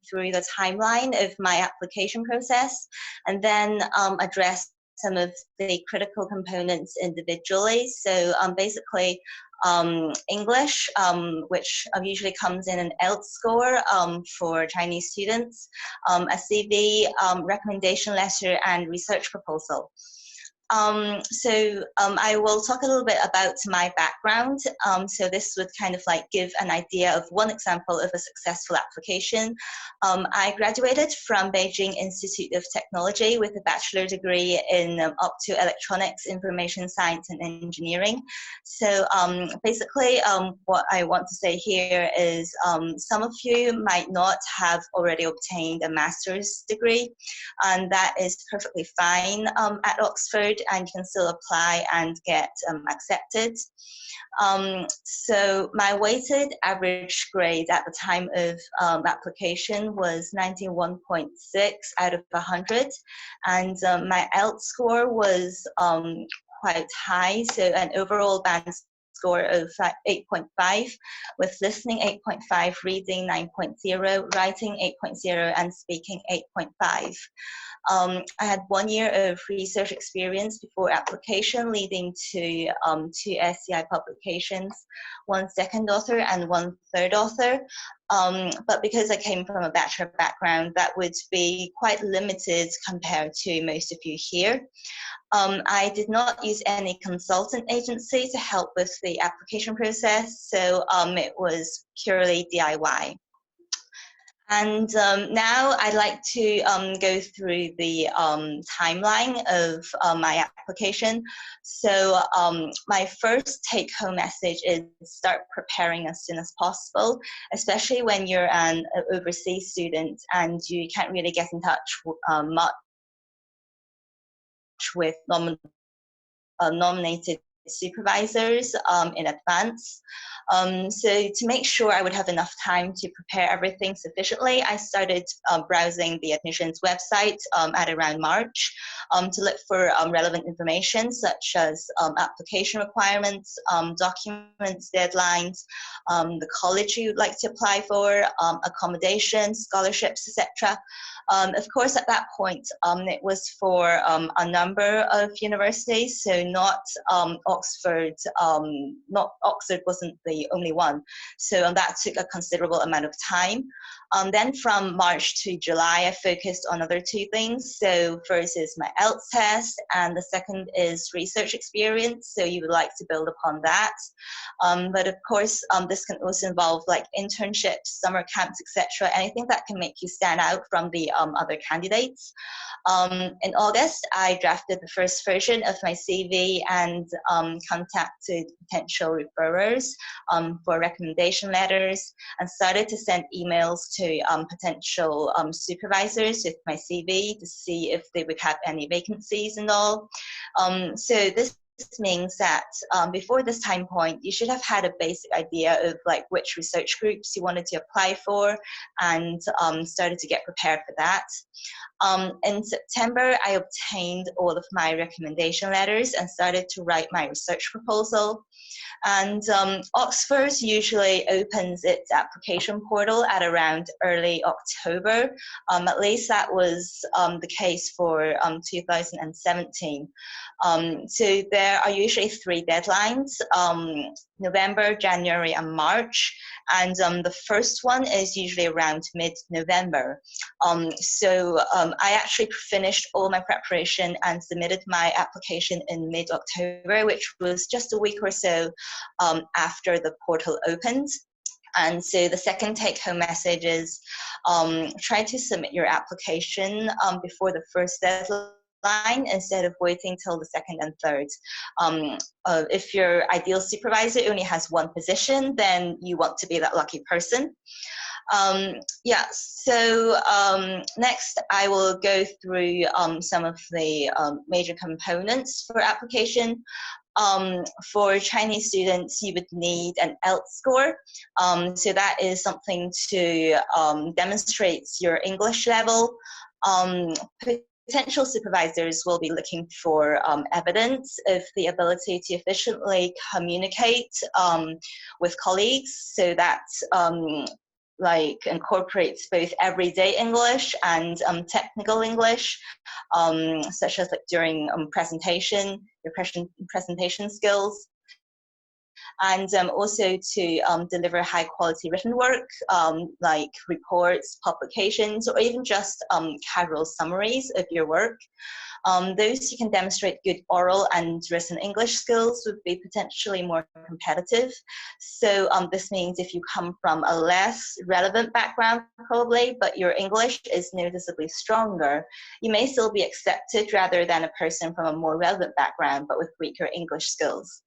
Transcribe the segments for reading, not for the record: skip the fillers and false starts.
through the timeline of my application process, and then address some of the critical components individually. So basically, English, which usually comes in an ELT score for Chinese students, a CV, recommendation letter, and research proposal. I will talk a little bit about my background. So this would kind of like give an idea of one example of a successful application. I graduated from Beijing Institute of Technology with a bachelor degree in optoelectronics, information science, and engineering. So basically, what I want to say here is some of you might not have already obtained a master's degree, and that is perfectly fine at Oxford, and you can still apply and get accepted. So my weighted average grade at the time of application was 91.6 out of 100, and my ELT score was quite high, so an overall band score of 8.5, with listening 8.5, reading 9.0, writing 8.0, and speaking 8.5. I had 1 year of research experience before application, leading to 2 SCI publications, 1 second author and 1 third author. But because I came from a bachelor background, that would be quite limited compared to most of you here. I did not use any consultant agency to help with the application process, so it was purely DIY. And now I'd like to go through the timeline of my application. So my first take-home message is start preparing as soon as possible, especially when you're an overseas student and you can't really get in touch much with nominated supervisors in advance. So to make sure I would have enough time to prepare everything sufficiently, I started browsing the admissions website at around March to look for relevant information such as application requirements, documents, deadlines, the college you'd like to apply for, accommodation, scholarships, etc. Of course, at that point, it was for a number of universities, so not Oxford. Not Oxford wasn't the only one, so that took a considerable amount of time. Then from March to July, I focused on other 2 things. So first is my ELTS test, and the second is research experience. So you would like to build upon that. But of course, this can also involve like internships, summer camps, etc. Anything that can make you stand out from the other candidates. In August, I drafted the first version of my CV and contacted potential referrers for recommendation letters, and started to send emails to potential supervisors with my CV to see if they would have any vacancies and all. So this means that before this time point, you should have had a basic idea of like which research groups you wanted to apply for, and started to get prepared for that. In September, I obtained all of my recommendation letters and started to write my research proposal. And Oxford usually opens its application portal at around early October. At least that was the case for 2017. So there are usually 3 deadlines, November, January, and March. And the first one is usually around mid-November. I actually finished all my preparation and submitted my application in mid-October, which was just a week or so after the portal opened. And so the second take-home message is try to submit your application before the first deadline instead of waiting till the second and third. If your ideal supervisor only has 1 position, then you want to be that lucky person. Next I will go through some of the major components for application. For Chinese students, you would need an ELT score. So that is something to demonstrate your English level. Potential supervisors will be looking for evidence of the ability to efficiently communicate with colleagues, so that like incorporates both everyday English and technical English, such as like during presentation, your presentation skills, and also to deliver high quality written work, like reports, publications, or even just casual summaries of your work. Those who can demonstrate good oral and written English skills would be potentially more competitive. So this means if you come from a less relevant background probably, but your English is noticeably stronger, you may still be accepted rather than a person from a more relevant background but with weaker English skills.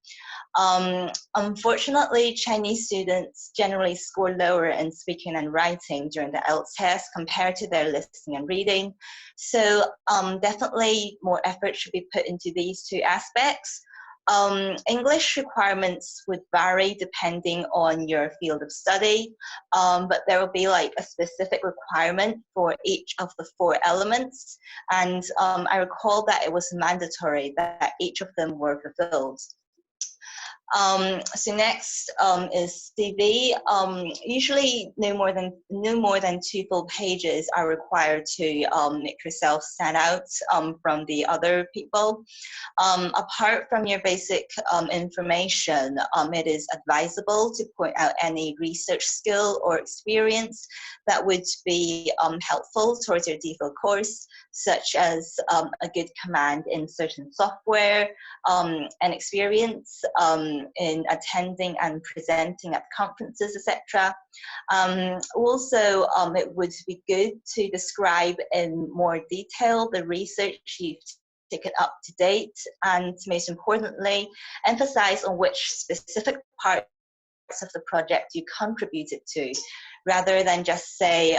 Unfortunately, Chinese students generally score lower in speaking and writing during the IELTS test compared to their listening and reading. So definitely more effort should be put into these two aspects. English requirements would vary depending on your field of study, but there will be like a specific requirement for each of the 4 elements. And I recall that it was mandatory that each of them were fulfilled. So next is CV. Usually no more than 2 full pages are required to make yourself stand out from the other people. Apart from your basic information, it is advisable to point out any research skill or experience that would be helpful towards your DPhil course, such as a good command in certain software, and experience in attending and presenting at conferences, etc. Also, it would be good to describe in more detail the research you've taken up to date, and most importantly, emphasize on which specific parts of the project you contributed to, rather than just say,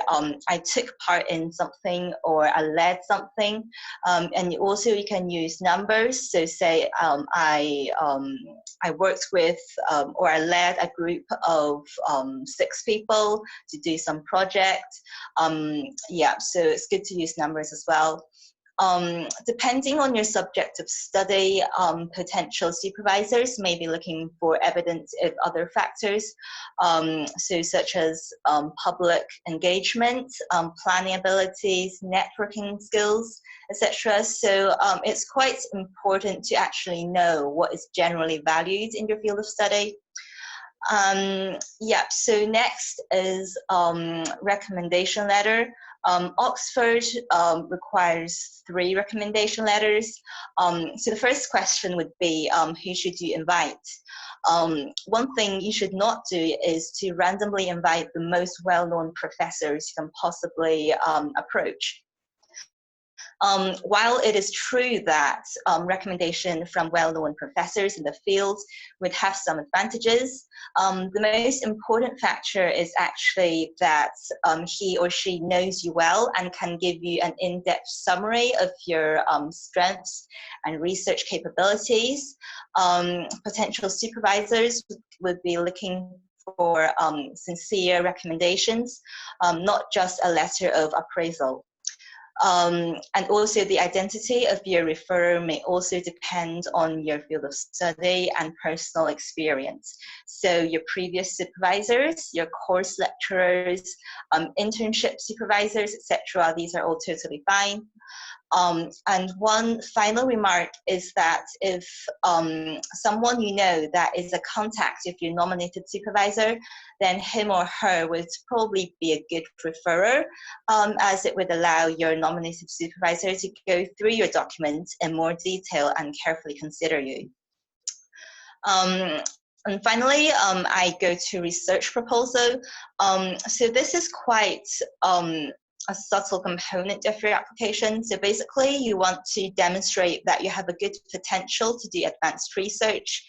I took part in something or I led something. And you can use numbers. So say I worked with or I led a group of 6 people to do some project. Yeah, so it's good to use numbers as well. Depending on your subject of study, potential supervisors may be looking for evidence of other factors, so such as public engagement, planning abilities, networking skills, etc. So it's quite important to actually know what is generally valued in your field of study. Yeah, so next is recommendation letter. Oxford requires 3 recommendation letters. So the first question would be, who should you invite? One thing you should not do is to randomly invite the most well-known professors you can possibly approach. While it is true that recommendation from well-known professors in the field would have some advantages, the most important factor is actually that he or she knows you well and can give you an in-depth summary of your strengths and research capabilities. Potential supervisors would be looking for sincere recommendations, not just a letter of appraisal. And also the identity of your referrer may also depend on your field of study and personal experience. So your previous supervisors, your course lecturers, internship supervisors, etc., these are all totally fine. And one final remark is that if someone you know that is a contact of your nominated supervisor, then him or her would probably be a good referrer, as it would allow your nominated supervisor to go through your documents in more detail and carefully consider you. And finally, I go to research proposal. So this is quite a subtle component of your application. So basically, you want to demonstrate that you have a good potential to do advanced research.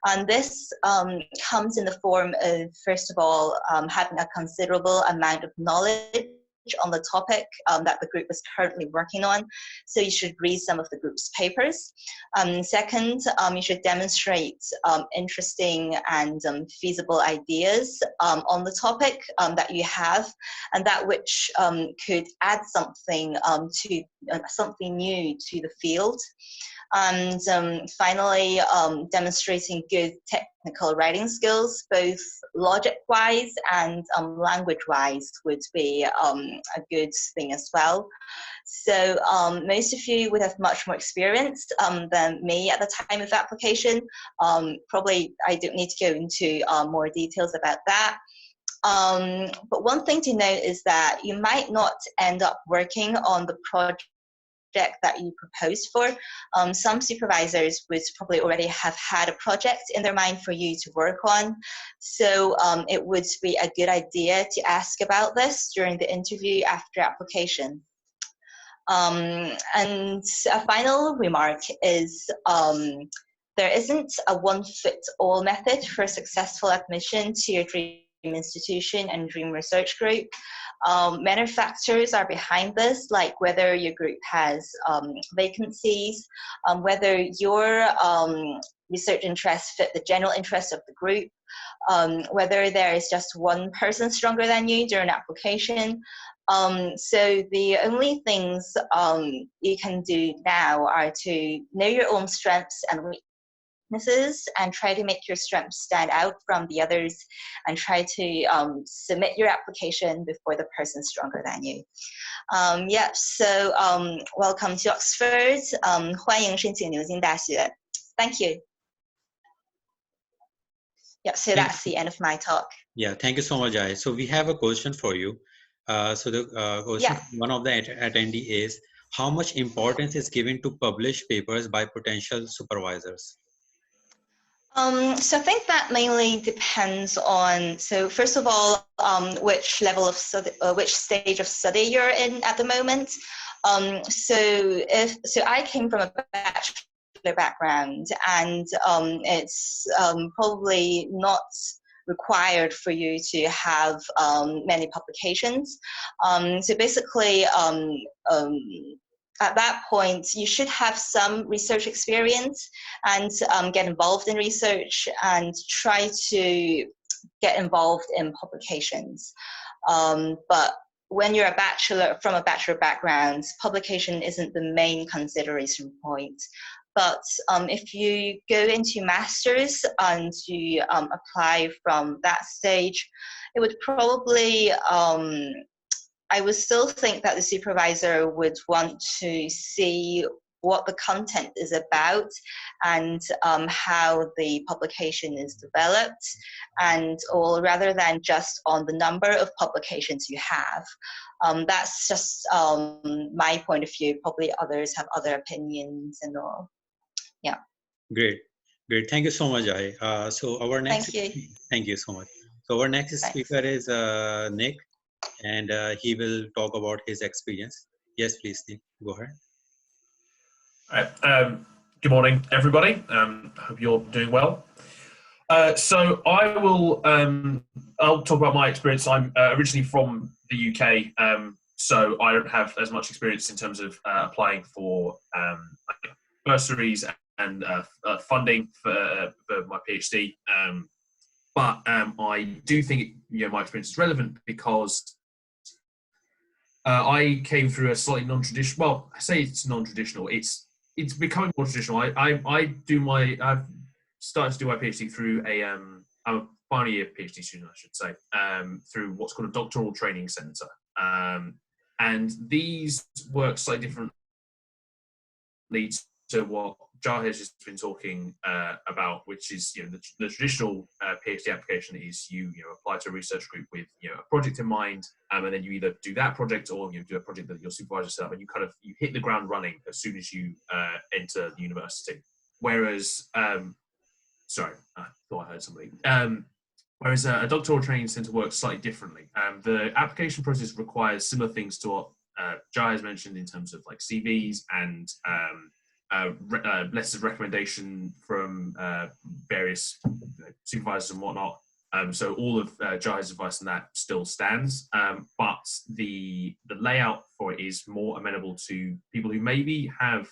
And this comes in the form of, first of all, having a considerable amount of knowledge on the topic that the group is currently working on. So you should read some of the group's papers. Second, you should demonstrate interesting and feasible ideas on the topic that you have, and that which could add something to something new to the field. And finally, demonstrating good technical writing skills, both logic-wise and language-wise, would be a good thing as well. So most of you would have much more experience than me at the time of application. Probably I don't need to go into more details about that. But one thing to note is that you might not end up working on the project that you proposed for. Some supervisors would probably already have had a project in their mind for you to work on. So it would be a good idea to ask about this during the interview after application. And a final remark is there isn't a one-fit-all method for successful admission to your dream institution and dream research group. Many factors are behind this, like whether your group has vacancies, whether your research interests fit the general interests of the group, whether there is just one person stronger than you during application. So the only things you can do now are to know your own strengths and weaknesses and try to make your strengths stand out from the others, and try to submit your application before the person stronger than you. Yeah, so welcome to Oxford. 欢迎申请牛津大学. Thank you. Yeah, so that's the end of my talk. Yeah, thank you so much, Jai. So we have a question for you. So the question from one of the attendees is, how much importance is given to published papers by potential supervisors? So I think that mainly depends on, so first of all, which level of study, which stage of study you're in at the moment. So I came from a bachelor background, and it's probably not required for you to have many publications. So basically, at that point, you should have some research experience and get involved in research and try to get involved in publications. But when you're from a bachelor background, publication isn't the main consideration point. But if you go into masters and you apply from that stage, it would probably, I would still think that the supervisor would want to see what the content is about and how the publication is developed, and or rather than just on the number of publications you have. That's just my point of view. Probably others have other opinions and all. Yeah. Great. Thank you so much, Jai. So our next. Thank you so much. So our next speaker is Nick, and he will talk about his experience. Yes, please, Nick, go ahead. All right. Good morning, everybody. Hope you're doing well. So I will. I'll talk about my experience. I'm originally from the UK, so I don't have as much experience in terms of applying for bursaries and funding for my PhD. But I do think my experience is relevant because I came through a slightly non-traditional. Well, I say it's non-traditional. It's becoming more traditional. I've started to do my PhD through I'm a final year PhD student, I should say, through what's called a doctoral training centre, and these work slightly differently to what Jar has just been talking about, which is the traditional PhD application is you apply to a research group with a project in mind, and then you either do that project or you do a project that your supervisor set up, and you hit the ground running as soon as you enter the university. Whereas, sorry, I thought I heard somebody. Whereas a doctoral training centre works slightly differently. The application process requires similar things to what Jar has mentioned in terms of like CVs and letters of recommendation from various supervisors and whatnot. So all of Jai's advice on that still stands, but the layout for it is more amenable to people who maybe have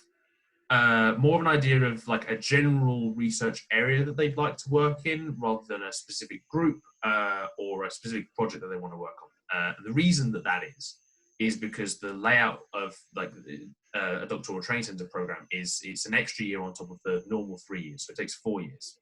more of an idea of like a general research area that they'd like to work in rather than a specific group or a specific project that they want to work on. The reason that is because the layout of like a doctoral training centre program it's an extra year on top of the normal 3 years, so it takes 4 years.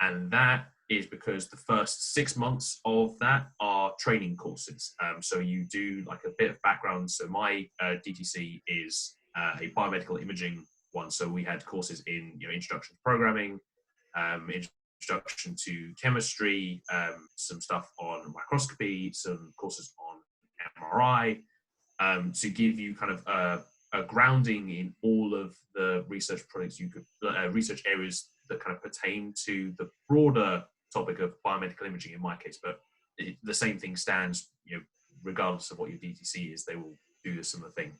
And that is because the first 6 months of that are training courses. So you do like a bit of background. So my DTC is a biomedical imaging one. So we had courses in introduction to programming, introduction to chemistry, some stuff on microscopy, some courses on MRI, to give you kind of a grounding in all of the research projects research areas that kind of pertain to the broader topic of biomedical imaging in my case. But the same thing stands, regardless of what your DTC is, they will do a similar thing.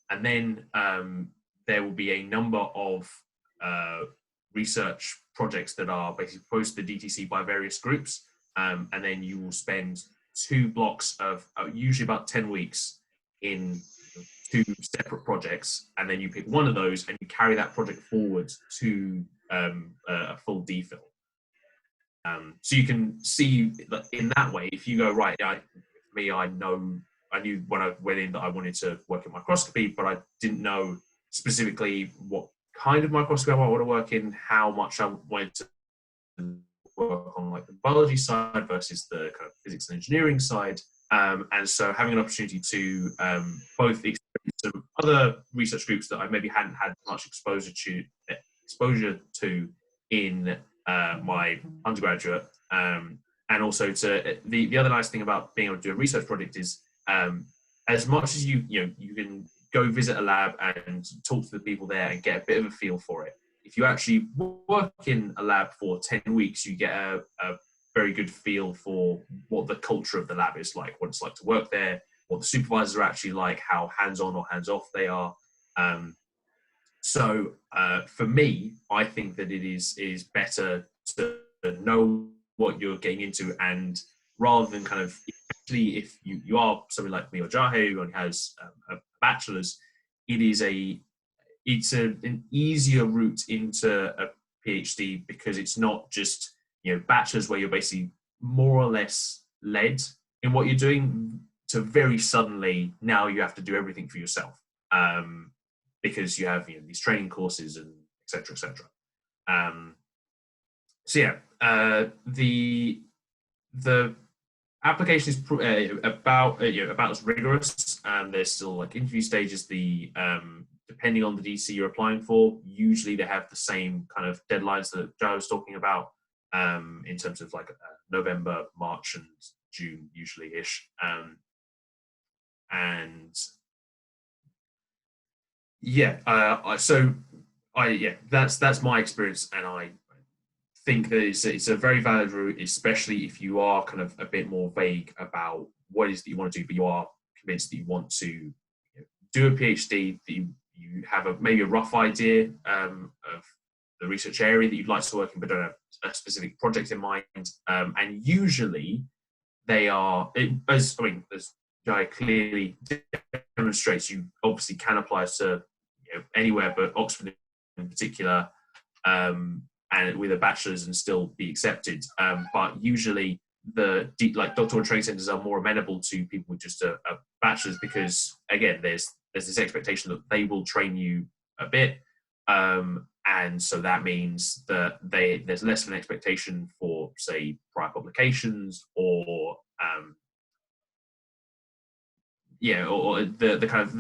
And then there will be a number of research projects that are basically proposed to the DTC by various groups. And then you will spend 2 blocks of usually about 10 weeks in 2 separate projects. And then you pick one of those and you carry that project forward to a full DPhil. So you can see that in that way, if you go, right, I knew when I went in that I wanted to work in microscopy, but I didn't know specifically what kind of microscopy I want to work in, how much I wanted to work on like the biology side versus the kind of physics and engineering side. And so having an opportunity to both experience some other research groups that I maybe hadn't had much exposure to in my undergraduate, and also to the other nice thing about being able to do a research project is as much as you can go visit a lab and talk to the people there and get a bit of a feel for it. If you actually work in a lab for 10 weeks, you get a very good feel for what the culture of the lab is like, what it's like to work there, what the supervisors are actually like, how hands-on or hands-off they are. So for me, I think that it is better to know what you're getting into, and rather than kind of, especially if you are somebody like me or Jahe who only has a bachelor's, it's an easier route into a PhD, because it's not just bachelor's where you're basically more or less led in what you're doing, to very suddenly now you have to do everything for yourself, because you have these training courses and etc. So yeah, the application is about as rigorous. There's still like interview stages. Depending on the DC you're applying for, usually they have the same kind of deadlines that Joe was talking about, in terms of like November, March, and June usually-ish. And yeah, that's my experience, and I think that it's a very valid route, especially if you are kind of a bit more vague about what it is that you want to do, but you are convinced that you want to do a PhD, that you have maybe a rough idea of the research area that you'd like to work in, but don't have a specific project in mind. And usually they are, as Jai clearly demonstrates, you obviously can apply to anywhere, but Oxford in particular, and with a bachelor's and still be accepted. But usually the doctoral training centres are more amenable to people with just a bachelor's, because again, there's this expectation that they will train you a bit, and so that means that there's less of an expectation for, say, prior publications, or or the kind of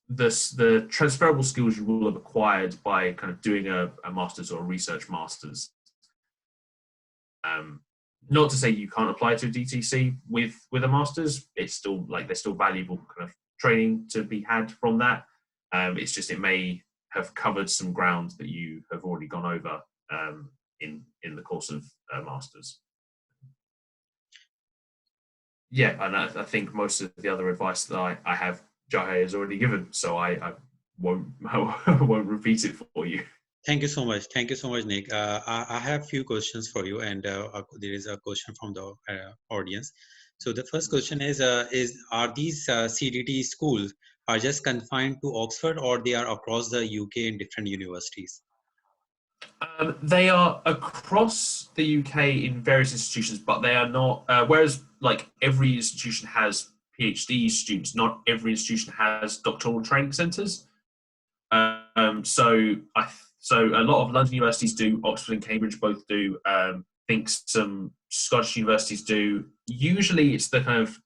the transferable skills you will have acquired by kind of doing a master's or a research master's. Not to say you can't apply to a DTC with a master's. It's still there's still valuable kind of training to be had from that. It's just it may have covered some ground that you have already gone over in the course of a master's. Yeah, and I think most of the other advice that I have, Jahe has already given, so I won't repeat it for you. Thank you so much. Thank you so much, Nick. I have a few questions for you, and there is a question from the audience. So the first question is are these CDT schools are just confined to Oxford, or they are across the UK in different universities? They are across the UK in various institutions, but they are not. Whereas, every institution has PhD students, not every institution has doctoral training centres. So I So a lot of London universities do, Oxford and Cambridge both do. I think some Scottish universities do. Usually it's the kind of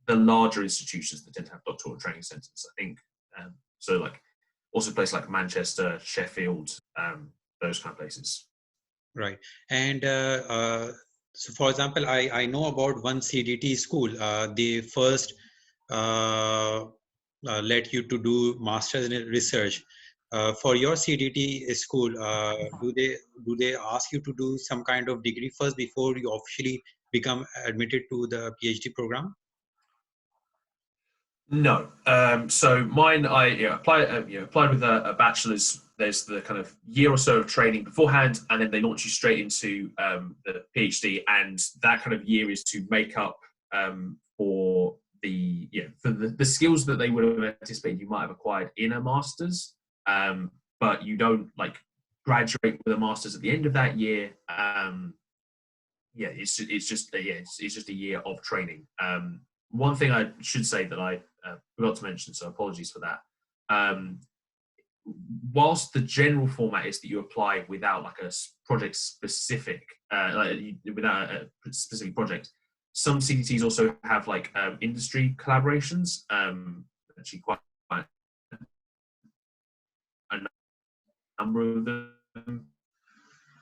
the larger institutions that tend to have doctoral training centres. I think so. Like also places like Manchester, Sheffield, those kind of places. Right. And so, for example, I know about one CDT school. They first let you to do masters in research. For your CDT school, do they ask you to do some kind of degree first before you officially become admitted to the PhD program? No. So mine, I applied with a bachelor's. There's the kind of year or so of training beforehand, and then they launch you straight into the PhD, and that kind of year is to make up for the skills that they would have anticipated you might have acquired in a master's, but you don't like graduate with a master's at the end of that year. It's just a year of training. One thing I should say that I forgot to mention, so apologies for that. Whilst the general format is that you apply without like a project specific, without a specific project, some CDTs also have like industry collaborations. Actually, quite a number of them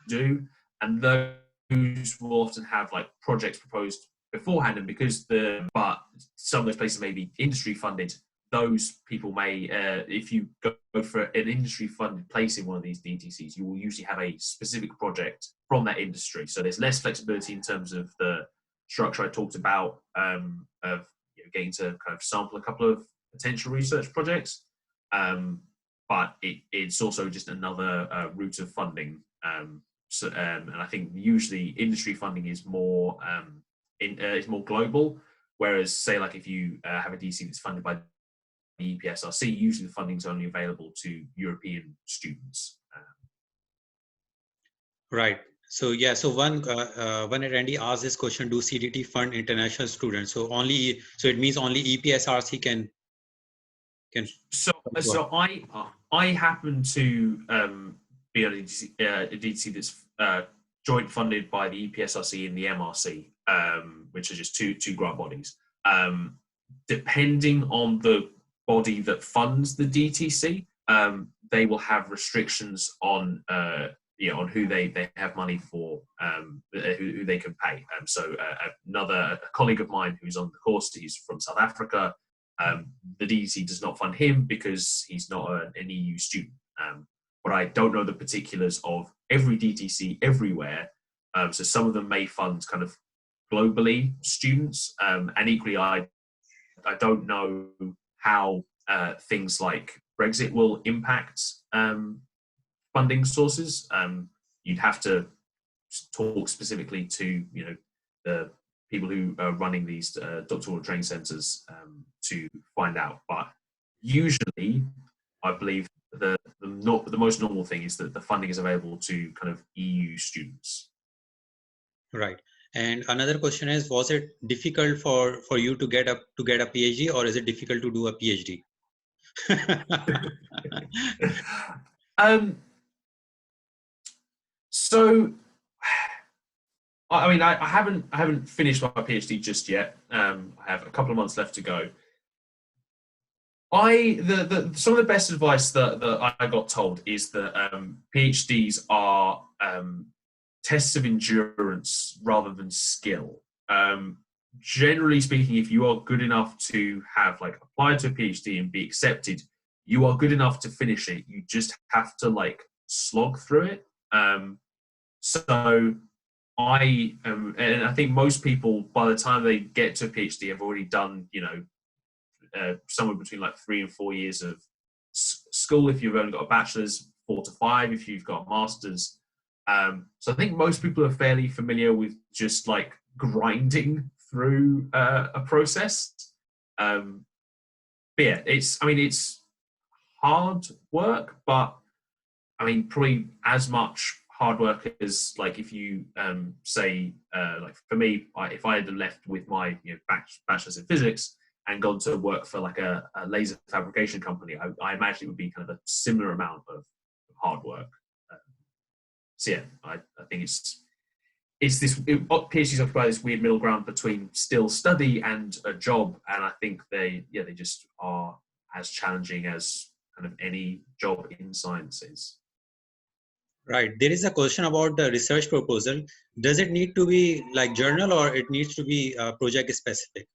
do, and those will often have like projects proposed beforehand, and but some of those places may be industry funded. Those people may, if you go for an industry funded place in one of these DTCs, you will usually have a specific project from that industry. So there's less flexibility in terms of the structure I talked about, of getting to kind of sample a couple of potential research projects. But it's also just another route of funding. And I think usually industry funding is more more global, whereas say like if you have a DC that's funded by the EPSRC, usually the funding is only available to European students. Right. So yeah. So when Randy asked this question, do CDT fund international students? So it means only EPSRC can. So I happen to be on a DTC that's joint funded by the EPSRC and the MRC, which are just two grant bodies. Depending on the body that funds the DTC, they will have restrictions on on who they have money for, who they can pay. So a colleague of mine who's on the course, he's from South Africa. The DTC does not fund him because he's not an EU student. But I don't know the particulars of every DTC everywhere. So some of them may fund kind of globally students, and equally I don't know how things like Brexit will impact funding sources. You'd have to talk specifically to the people who are running these doctoral training centres to find out. But usually, I believe the most normal thing is that the funding is available to kind of EU students. Right. And another question is, was it difficult for you to get a PhD, or is it difficult to do a PhD? So, I mean, I haven't finished my PhD just yet. I have a couple of months left to go. Some of the best advice that I got told is that PhDs are tests of endurance rather than skill. Generally speaking, if you are good enough to have like applied to a PhD and be accepted, you are good enough to finish it. You just have to like slog through it. So and I think most people, by the time they get to a PhD, have already done, somewhere between like 3 and 4 years of school. If you've only got a bachelor's, 4 to 5. If you've got a master's. So I think most people are fairly familiar with just like grinding through a process. But yeah, it's hard work, but I mean, probably as much hard work as like if you say like for me, if I had left with my bachelor's in physics and gone to work for like a laser fabrication company, I imagine it would be kind of a similar amount of hard work. So yeah, I think it's this PhDs occupy this weird middle ground between still study and a job, and I think they just are as challenging as kind of any job in science is. Right. There is a question about the research proposal. Does it need to be like journal, or it needs to be project specific?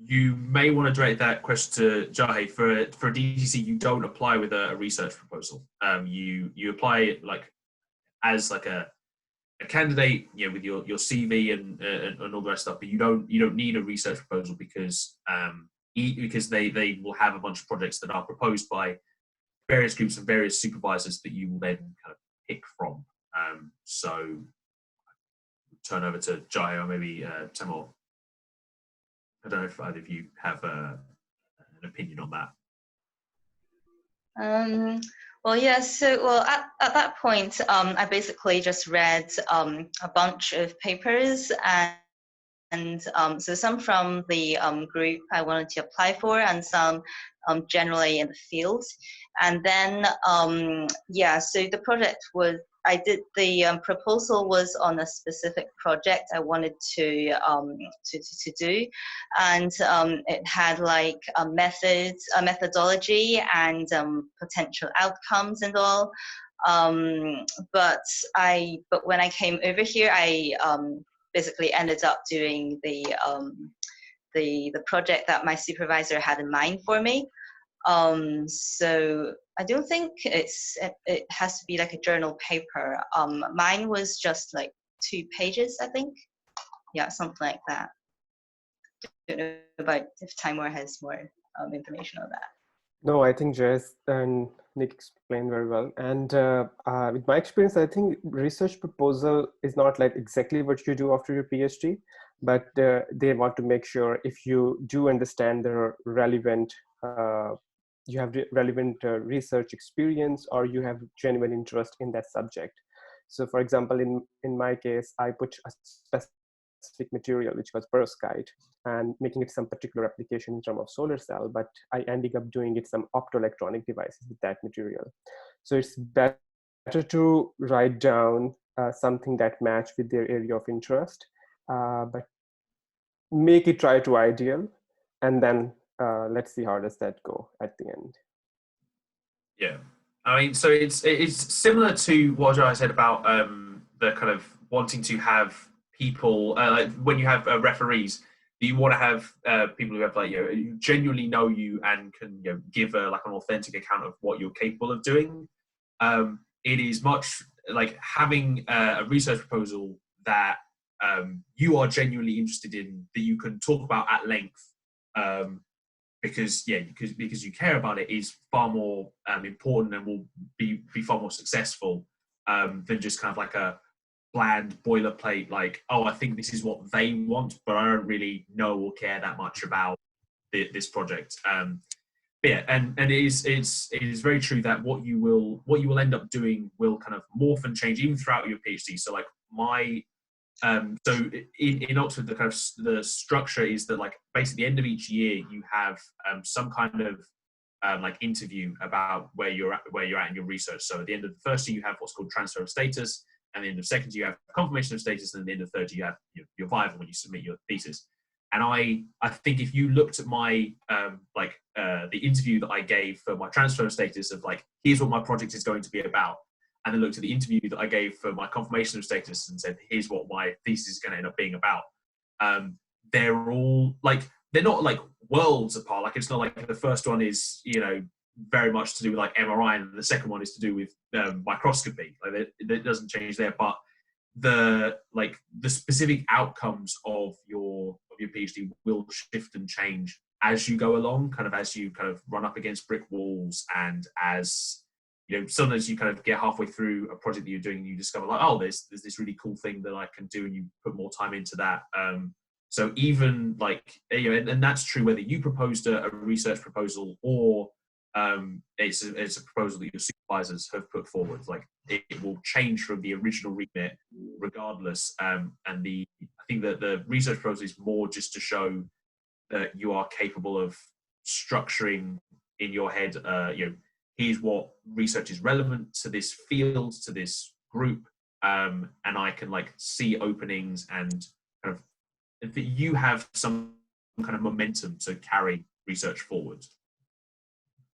You may want to direct that question to Jahe. For a DTC, you don't apply with a research proposal. You apply like as like a candidate, with your CV and all the rest of stuff. But you don't need a research proposal because they will have a bunch of projects that are proposed by various groups and various supervisors that you will then kind of pick from. So turn over to Jahe or maybe Temur. I don't know if either of you have an opinion on that. Well, yes. Yeah, so, at that point, I basically just read a bunch of papers, and so some from the group I wanted to apply for, and some generally in the field. And then, so the project was, the proposal was on a specific project I wanted to do, and it had like a methodology and potential outcomes and all. But when I came over here, I basically ended up doing the project that my supervisor had in mind for me. So I don't think it has to be like a journal paper. Mine was just like 2 pages, I think. Yeah, something like that. Don't know about if Timur has more information on that. No, I think Jess and Nick explained very well. And with my experience, I think research proposal is not like exactly what you do after your PhD, but they want to make sure if you do understand the relevant, you have relevant research experience, or you have genuine interest in that subject. So for example, in my case, I put a specific material, which was perovskite, and making it some particular application in terms of solar cell, but I ended up doing it some optoelectronic devices with that material. So it's better to write down something that match with their area of interest, but make it try to ideal, and then let's see how does that go at the end. Yeah, I mean, so it's similar to what I said about the kind of wanting to have people like when you have referees, you want to have people who have like who genuinely know you and can give like an authentic account of what you're capable of doing. It is much like having a research proposal that you are genuinely interested in, that you can talk about at length, because you care about it, is far more important and will be far more successful than just kind of like a bland boilerplate, like, oh, I think this is what they want, but I don't really know or care that much about this project. But yeah, and it is very true that what you will end up doing will kind of morph and change even throughout your PhD. So like my so in Oxford, the kind of the structure is that like basically at the end of each year you have some kind of like interview about where you're at in your research. So at the end of the first year you have what's called transfer of status, and at the end of second year you have confirmation of status, and at the end of third year you have your viva when you submit your thesis. And I think if you looked at my the interview that I gave for my transfer of status of like, here's what my project is going to be about, and then looked at the interview that I gave for my confirmation of status and said, here's what my thesis is going to end up being about, they're all like, they're not like worlds apart. Like it's not like the first one is very much to do with like MRI, and the second one is to do with microscopy. Like it doesn't change there, but the specific outcomes of your PhD will shift and change as you go along, kind of as you kind of run up against brick walls, and as sometimes you kind of get halfway through a project that you're doing and you discover like, oh, there's this really cool thing that I can do, and you put more time into that. So even like, and that's true whether you proposed a research proposal or it's a proposal that your supervisors have put forward. Like it will change from the original remit regardless. And I think that the research proposal is more just to show that you are capable of structuring in your head, here's what research is relevant to this field, to this group, and I can like see openings and kind of that you have some kind of momentum to carry research forward.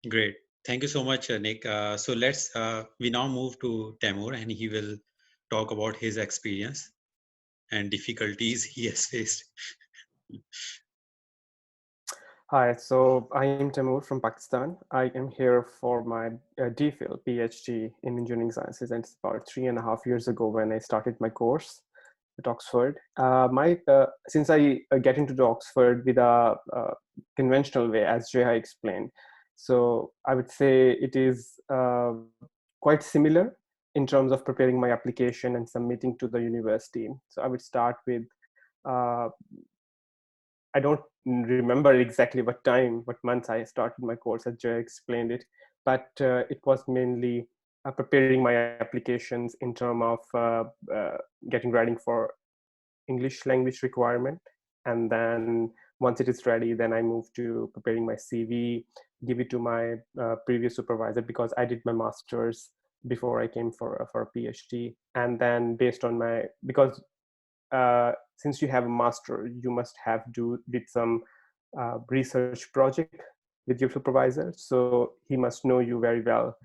Great. Thank you so much, Nick. So let's, we now move to Taimur, and he will talk about his experience and difficulties he has faced. Hi, so I am Taimur from Pakistan. I am here for my DPhil PhD in engineering sciences, and it's about 3.5 years ago when I started my course at Oxford. Since I get into the Oxford with a conventional way, as Jeha explained, so I would say it is quite similar in terms of preparing my application and submitting to the university. So I would start with I don't remember exactly what month I started my course, as Jay explained it, but it was mainly preparing my applications in terms of getting ready for English language requirement. And then once it is ready, then I move to preparing my CV, give it to my previous supervisor, because I did my master's before I came for a PhD. And then based on because since you have a master, you must have did some research project with your supervisor. So he must know you very well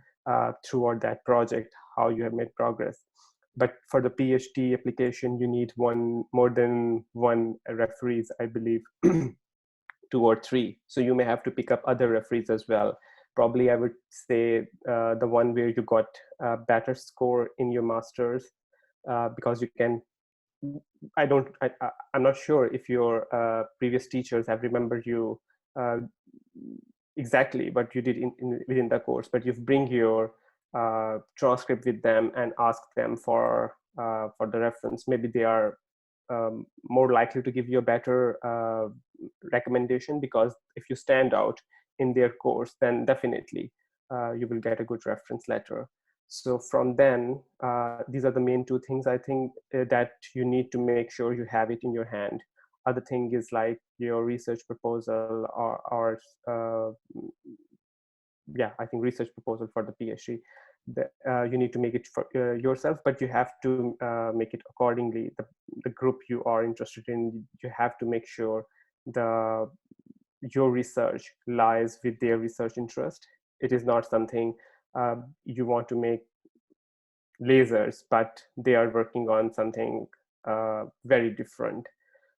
throughout that project, how you have made progress. But for the PhD application, you need more than one referees, I believe, 2 or 3. So you may have to pick up other referees as well. Probably I would say the one where you got a better score in your master's, because you can I'm not sure if your previous teachers have remembered you exactly what you did within the course, but you bring your transcript with them and ask them for the reference. Maybe they are more likely to give you a better recommendation, because if you stand out in their course, then definitely you will get a good reference letter. So from then, these are the main 2 things I think that you need to make sure you have it in your hand. Other thing is like your research proposal or I think research proposal for the PhD. You need to make it for yourself, but you have to make it accordingly. The group you are interested in, you have to make sure your research lies with their research interest. It is not something you want to make lasers, but they are working on something very different.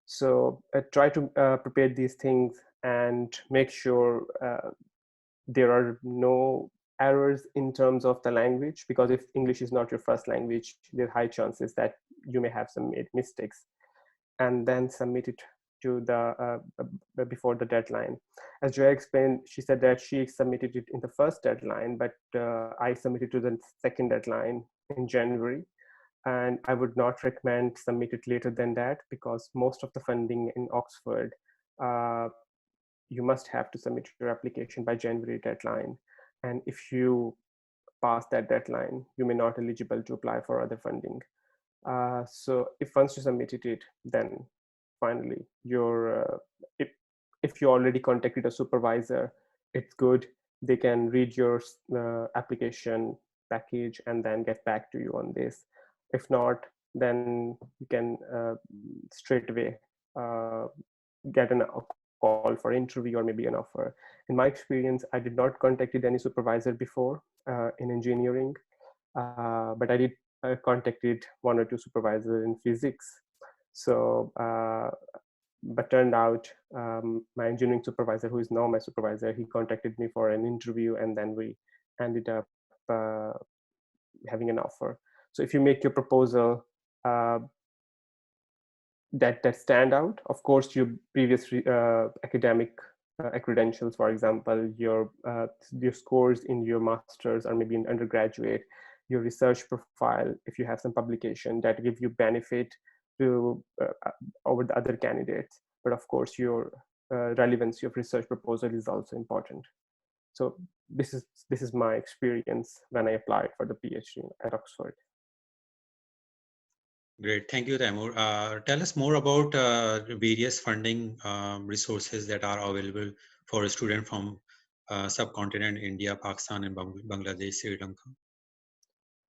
So try to prepare these things and make sure there are no errors in terms of the language, because if English is not your first language, there are high chances that you may have some mistakes. And then submit it to the before the deadline. As Joya explained, she said that she submitted it in the first deadline, but I submitted to the second deadline in January. And I would not recommend submit it later than that, because most of the funding in Oxford, you must have to submit your application by January deadline. And if you pass that deadline, you may not eligible to apply for other funding. So if once you submitted it, then finally if you already contacted a supervisor, it's good. They can read your application package and then get back to you on this. If not, then you can straight away get a call for interview or maybe an offer. In my experience, I did not contacted any supervisor before in engineering, but I did contacted 1 or 2 supervisors in physics. So, but turned out my engineering supervisor, who is now my supervisor, he contacted me for an interview, and then we ended up having an offer. So if you make your proposal that stand out, of course, your previous academic credentials, for example, your scores in your master's or maybe in undergraduate, your research profile, if you have some publication that give you benefit to over the other candidates. But of course, your relevancy of research proposal is also important. So this is my experience when I applied for the PhD at Oxford. Great, thank you, Taimur. Tell us more about various funding resources that are available for a student from subcontinent India, Pakistan, and Bangladesh, Sri Lanka?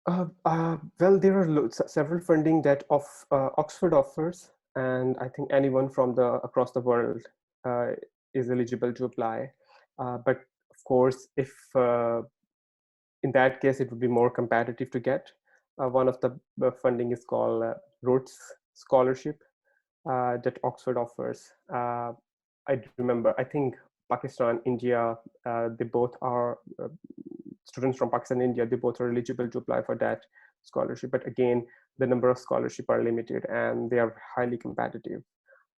Well, there are several funding that Oxford offers, and I think anyone from across the world is eligible to apply. But of course, if in that case, it would be more competitive to get. One of the funding is called Rhodes Scholarship that Oxford offers. I remember, I think Pakistan, India, they both are students from Pakistan and India, they both are eligible to apply for that scholarship. But again, the number of scholarship are limited and they are highly competitive.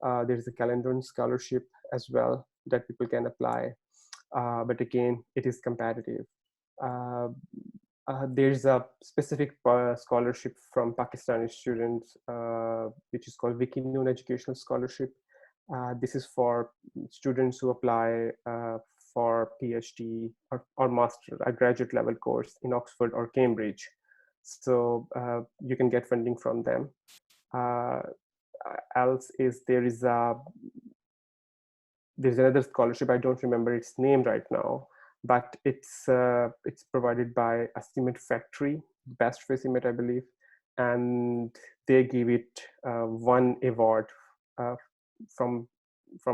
There's a Caledon scholarship as well that people can apply. But again, it is competitive. There's a specific scholarship from Pakistani students, which is called Wikinoon Educational Scholarship. This is for students who apply for PhD or master, a graduate level course in Oxford or Cambridge. So you can get funding from them. Else is there's another scholarship. I don't remember its name right now, but it's provided by a cement factory, Best for Cement, I believe, and they give it one award from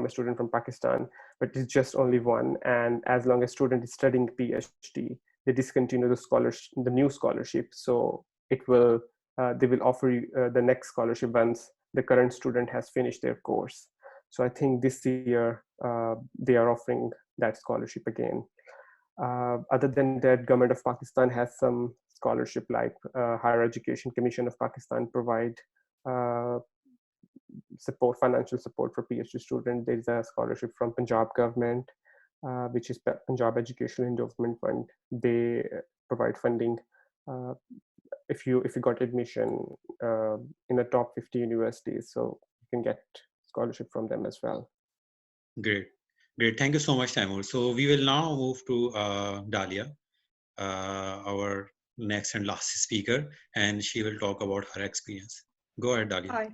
a student from Pakistan, but it's just only one. And as long as student is studying PhD, they discontinue the new scholarship. So it will they will offer you the next scholarship once the current student has finished their course. So I think this year they are offering that scholarship again. Other than that, Government of Pakistan has some scholarship, like Higher Education Commission of Pakistan provide financial support for PhD students. There is a scholarship from Punjab government, which is Punjab Educational Endowment Fund. They provide funding if you got admission in the top 50 universities, so you can get scholarship from them as well. Great. Thank you so much, Taimur. So we will now move to Dalia, our next and last speaker, and she will talk about her experience. Go ahead, Dalia.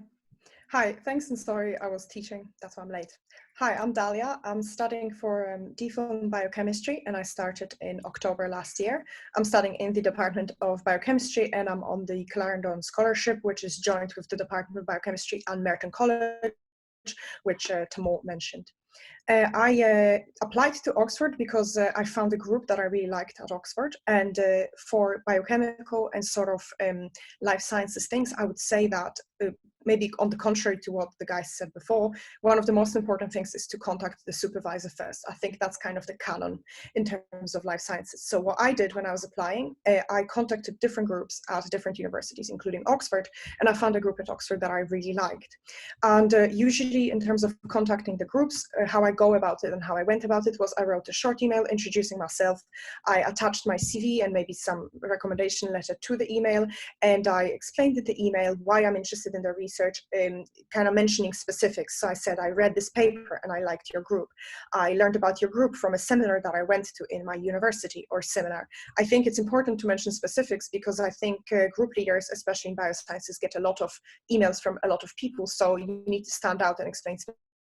Hi, thanks, and sorry I was teaching, that's why I'm late. Hi, I'm Dalia. I'm studying for DPhil biochemistry, and I started in October last year. I'm studying in the Department of Biochemistry, and I'm on the Clarendon Scholarship, which is joined with the Department of Biochemistry and Merton College, which Taimur mentioned. I applied to Oxford because I found a group that I really liked at Oxford, and for biochemical and sort of life sciences things, I would say that maybe on the contrary to what the guys said before, one of the most important things is to contact the supervisor first. I think that's kind of the canon in terms of life sciences. So what I did when I was applying, I contacted different groups at different universities, including Oxford, and I found a group at Oxford that I really liked. And usually in terms of contacting the groups, how I go about it and how I went about it was I wrote a short email introducing myself. I attached my CV and maybe some recommendation letter to the email, and I explained in the email why I'm interested in the research, kind of mentioning specifics. So I said, I read this paper and I liked your group. I learned about your group from a seminar that I went to in my university or seminar. I think it's important to mention specifics because I think group leaders, especially in biosciences, get a lot of emails from a lot of people. So you need to stand out and explain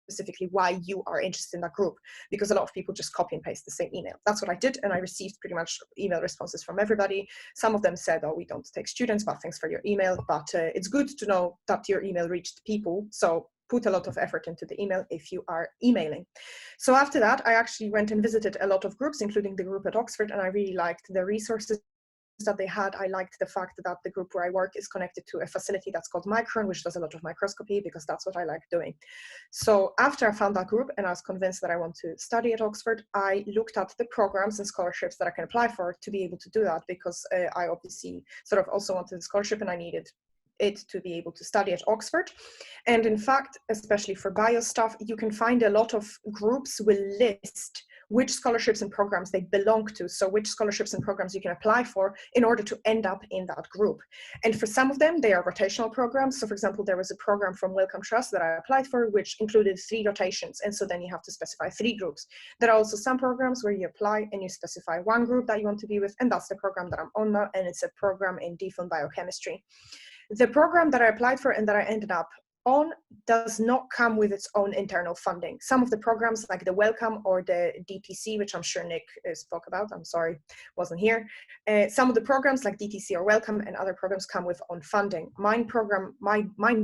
specifically why you are interested in that group, because a lot of people just copy and paste the same email. That's what I did, and I received pretty much email responses from everybody. Some of them said, oh, we don't take students, but thanks for your email. But it's good to know that your email reached people, so put a lot of effort into the email if you are emailing. So after that, I actually went and visited a lot of groups, including the group at Oxford, and I really liked the resources that they had. I liked the fact that the group where I work is connected to a facility that's called Micron, which does a lot of microscopy, because that's what I like doing. So after I found that group and I was convinced that I want to study at Oxford, I looked at the programs and scholarships that I can apply for to be able to do that, because I obviously sort of also wanted a scholarship and I needed it to be able to study at Oxford. And in fact, especially for bio stuff, you can find a lot of groups will list which scholarships and programs they belong to. So which scholarships and programs you can apply for in order to end up in that group. And for some of them, they are rotational programs. So for example, there was a program from Wellcome Trust that I applied for, which included 3 rotations. And so then you have to specify 3 groups. There are also some programs where you apply and you specify 1 group that you want to be with. And that's the program that I'm on now. And it's a program in DPhil biochemistry. The program that I applied for and that I ended up on does not come with its own internal funding. Some of the programs like the Welcome or the DTC, which I'm sure Nick spoke about, I'm sorry, wasn't here. Some of the programs like DTC or Welcome and other programs come with own funding. Mine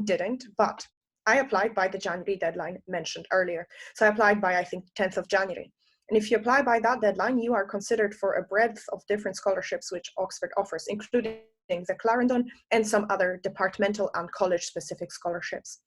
didn't, but I applied by the January deadline mentioned earlier. So I applied by, I think, 10th of January. And if you apply by that deadline, you are considered for a breadth of different scholarships which Oxford offers, including the Clarendon and some other departmental and college-specific scholarships.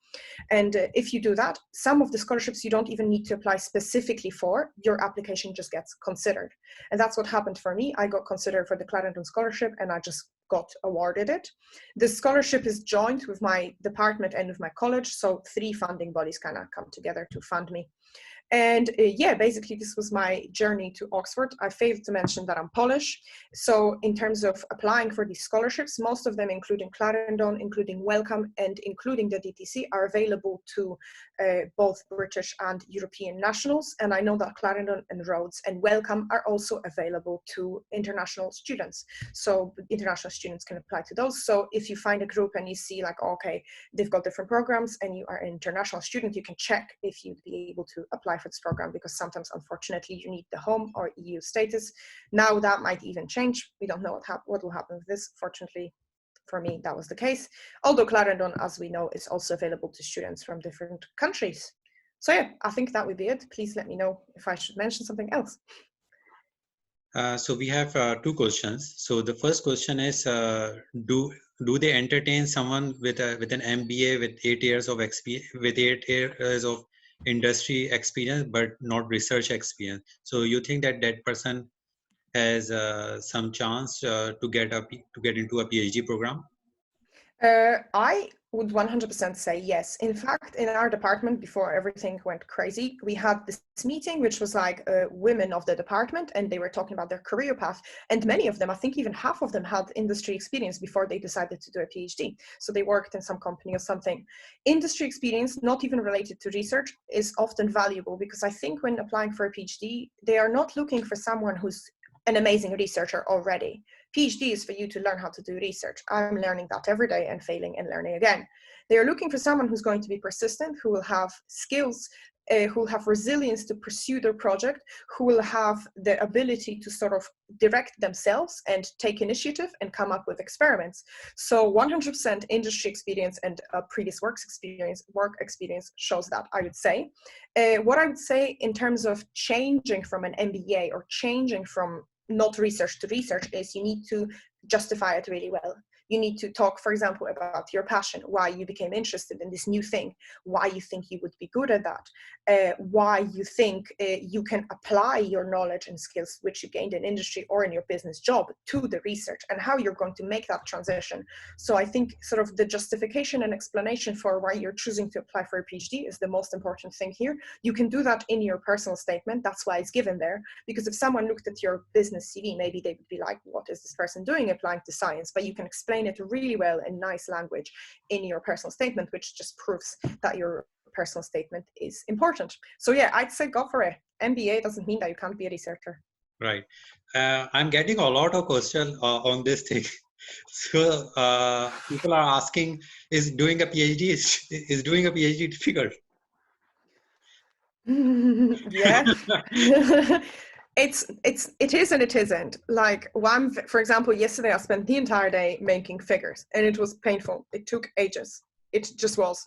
And if you do that, some of the scholarships you don't even need to apply specifically for, your application just gets considered. And that's what happened for me. I got considered for the Clarendon Scholarship and I just got awarded it. The scholarship is joined with my department and with my college, so 3 funding bodies kind of come together to fund me. And yeah, basically this was my journey to Oxford. I failed to mention that I'm Polish. So in terms of applying for these scholarships, most of them, including Clarendon, including Welcome, and including the DTC, are available to both British and European nationals. And I know that Clarendon and Rhodes and Welcome are also available to international students. So international students can apply to those. So if you find a group and you see like, okay, they've got different programs and you are an international student, you can check if you'd be able to apply for this program, because sometimes, unfortunately, you need the home or EU status. Now that might even change. We don't know what will happen with this. Fortunately, for me, that was the case. Although Clarendon, as we know, is also available to students from different countries. So yeah, I think that would be it. Please let me know if I should mention something else. So we have 2 questions. So the first question is, do they entertain someone with an MBA with 8 years of experience, with 8 years of industry experience, but not research experience? So you think that that person has some chance to get into a PhD program? I would 100% say yes. In fact, in our department, before everything went crazy, we had this meeting, which was like women of the department, and they were talking about their career path. And many of them, I think even half of them, had industry experience before they decided to do a PhD. So they worked in some company or something. Industry experience, not even related to research, is often valuable, because I think when applying for a PhD, they are not looking for someone who's an amazing researcher already. PhD is for you to learn how to do research. I'm learning that every day and failing and learning again. They're looking for someone who's going to be persistent, who will have skills, who will have resilience to pursue their project, who will have the ability to sort of direct themselves and take initiative and come up with experiments. So 100% industry experience and previous work experience shows that, I would say. What I would say in terms of changing from an MBA or changing from not research to research is you need to justify it really well. You need to talk, for example, about your passion, why you became interested in this new thing, why you think you would be good at that, why you think you can apply your knowledge and skills which you gained in industry or in your business job to the research, and how you're going to make that transition. So I think sort of the justification and explanation for why you're choosing to apply for a PhD is the most important thing here. You can do that in your personal statement. That's why it's given there, because if someone looked at your business CV, maybe they would be like, what is this person doing applying to science? But you can explain it really well in nice language in your personal statement, which just proves that your personal statement is important. So yeah, I'd say go for it. MBA doesn't mean that you can't be a researcher. Right. I'm getting a lot of questions on this thing. So people are asking, is doing a PhD difficult? Yeah. It is and it isn't. Like for example, yesterday I spent the entire day making figures and it was painful. It took ages. It just was.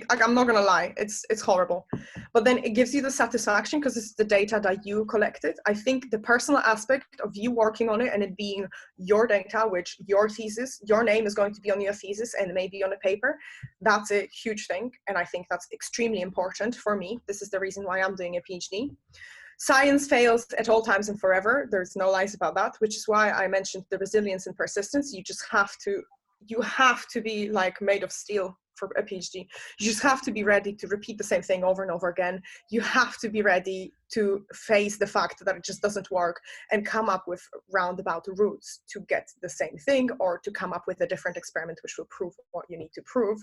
I'm not gonna lie, it's horrible. But then it gives you the satisfaction because it's the data that you collected. I think the personal aspect of you working on it and it being your data, which your thesis, your name is going to be on your thesis and maybe on a paper, that's a huge thing. And I think that's extremely important for me. This is the reason why I'm doing a PhD. Science fails at all times and forever. There's no lies about that, which is why I mentioned the resilience and persistence. You have to be like made of steel for a PhD. You just have to be ready to repeat the same thing over and over again. You have to be ready to face the fact that it just doesn't work and come up with roundabout routes to get the same thing, or to come up with a different experiment which will prove what you need to prove.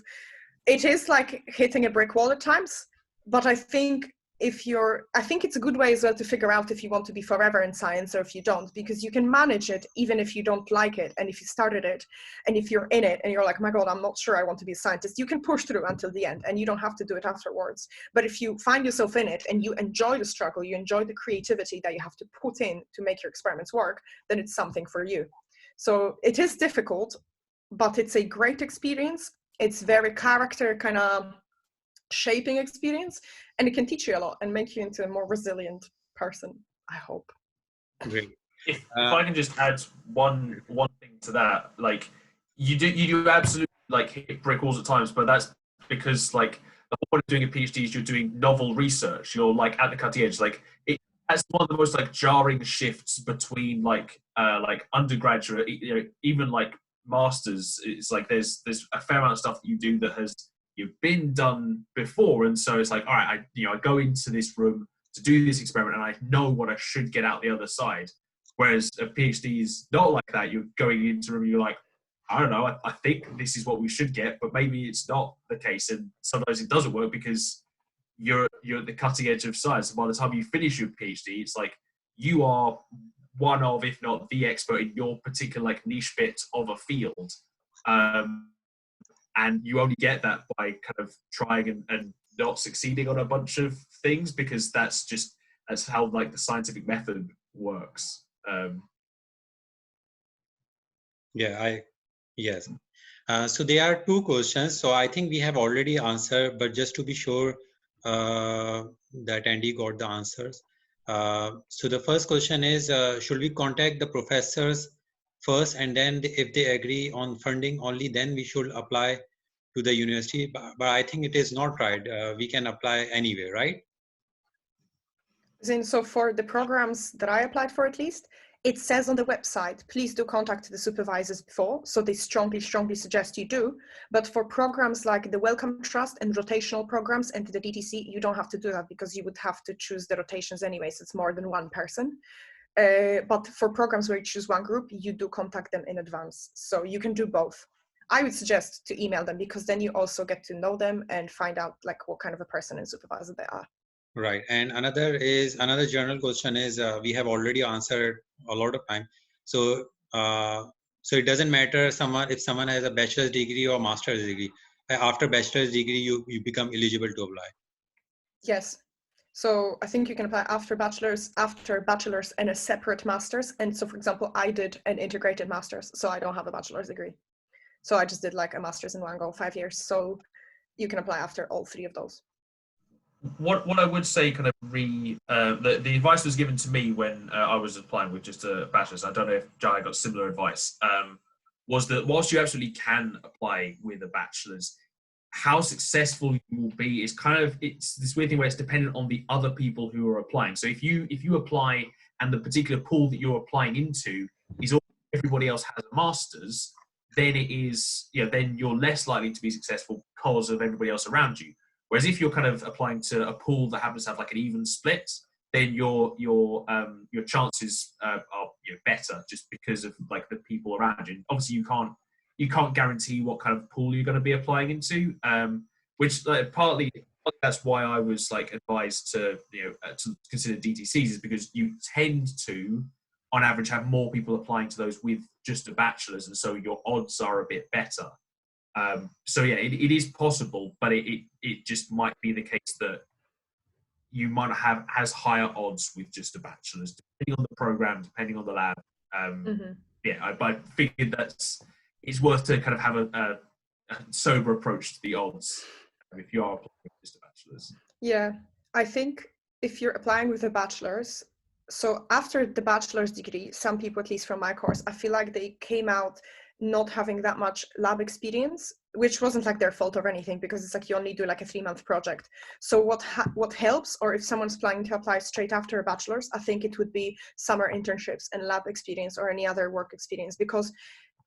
It is like hitting a brick wall at times, but I think I think it's a good way as well to figure out if you want to be forever in science or if you don't, because you can manage it even if you don't like it. And if you started it and if you're in it and you're like, oh my God, I'm not sure I want to be a scientist, you can push through until the end and you don't have to do it afterwards. But if you find yourself in it and you enjoy the struggle, you enjoy the creativity that you have to put in to make your experiments work, then it's something for you. So it is difficult, but it's a great experience. It's very character kind of shaping experience, and it can teach you a lot and make you into a more resilient person, I hope. Great. If I can just add one thing to that, like you do absolutely like hit brick walls at times, but that's because like the whole point of doing a PhD is you're doing novel research. You're like at the cutting edge. Like that's one of the most like jarring shifts between like undergraduate, you know, even like masters. It's like there's a fair amount of stuff that you do that has been done before, and so it's like, all right, I go into this room to do this experiment and I know what I should get out the other side. Whereas a PhD is not like that. You're going into a room and you're like, I don't know, I think this is what we should get, but maybe it's not the case, and sometimes it doesn't work because you're at the cutting edge of science. And by the time you finish your PhD, it's like you are one of, if not the expert in your particular like niche bit of a field. And you only get that by kind of trying and not succeeding on a bunch of things, because that's how like the scientific method works. Yes. So there are two questions. So I think we have already answered, but just to be sure that Andy got the answers. So the first question is, should we contact the professors first, and then if they agree on funding only, then we should apply to the university? But I think it is not right. We can apply anyway, right? So for the programs that I applied for, at least, it says on the website, please do contact the supervisors before. So they strongly suggest you do. But for programs like the Wellcome Trust and rotational programs and the DTC, you don't have to do that because you would have to choose the rotations anyways. It's more than one person. But for programs where you choose one group, you do contact them in advance. So you can do both. I would suggest to email them, because then you also get to know them and find out like what kind of a person and supervisor they are. Right. And another general question is, we have already answered a lot of time. So so it doesn't matter if someone has a bachelor's degree or master's degree. After bachelor's degree, you become eligible to apply. Yes. So I think you can apply after bachelor's, and a separate master's. And so, for example, I did an integrated master's, so I don't have a bachelor's degree. So I just did like a master's in one go, 5 years. So you can apply after all three of those. What I would say, kind of the advice was given to me when I was applying with just a bachelor's. I don't know if Jai got similar advice. Was that whilst you absolutely can apply with a bachelor's, how successful you will be is it's this weird thing where it's dependent on the other people who are applying. So if you apply and the particular pool that you're applying into is all everybody else has a master's, then then you're less likely to be successful because of everybody else around you. Whereas if you're kind of applying to a pool that happens to have like an even split, then your chances are better just because of like the people around you. And obviously you can't guarantee what kind of pool you're going to be applying into, which like, partly that's why I was like advised to to consider DTCs, is because you tend to on average have more people applying to those with just a bachelor's, and so your odds are a bit better. So yeah, it is possible, but it just might be the case that you might have has higher odds with just a bachelor's, depending on the program, depending on the lab. Yeah, I figured it's worth to kind of have a sober approach to the odds if you are applying with just a bachelor's. Yeah, I think if you're applying with a bachelor's, so after the bachelor's degree, some people, at least from my course, I feel like they came out not having that much lab experience, which wasn't like their fault or anything, because it's like you only do like a 3-month project. So what helps, or if someone's planning to apply straight after a bachelor's, I think it would be summer internships and lab experience or any other work experience, because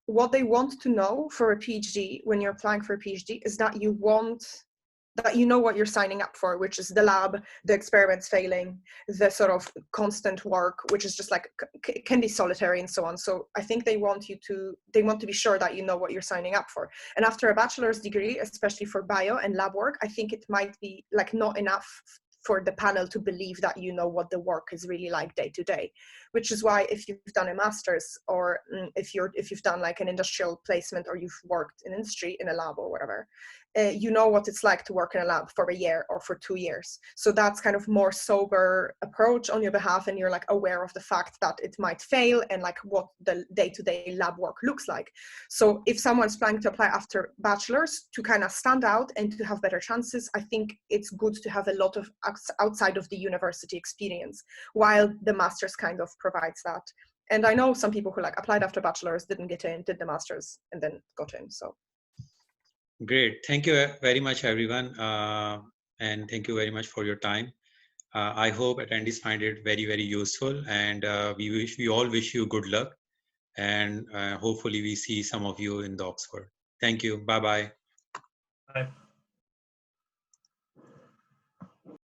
what they want to know for a PhD when you're applying for a PhD is that you know what you're signing up for, which is the lab, the experiments failing, the sort of constant work, which is just like can be solitary and so on. So I think they want to be sure that you know what you're signing up for. And after a bachelor's degree, especially for bio and lab work, I think it might be like not enough for the panel to believe that you know what the work is really like day to day, which is why if you've done a master's, or if you've done like an industrial placement, or you've worked in industry in a lab or whatever, you know what it's like to work in a lab for a year or for 2 years. So that's kind of more sober approach on your behalf, and you're like aware of the fact that it might fail and like what the day-to-day lab work looks like. So if someone's planning to apply after bachelor's, to kind of stand out and to have better chances, I think it's good to have a lot of outside of the university experience, while the master's kind of provides that. And I know some people who like applied after bachelor's, didn't get in, did the master's, and then got in. So great. Thank you very much, everyone. And thank you very much for your time. I hope attendees find it very, very useful, and we all wish you good luck, and hopefully we see some of you in the Oxford. Thank you. Bye-bye. Bye.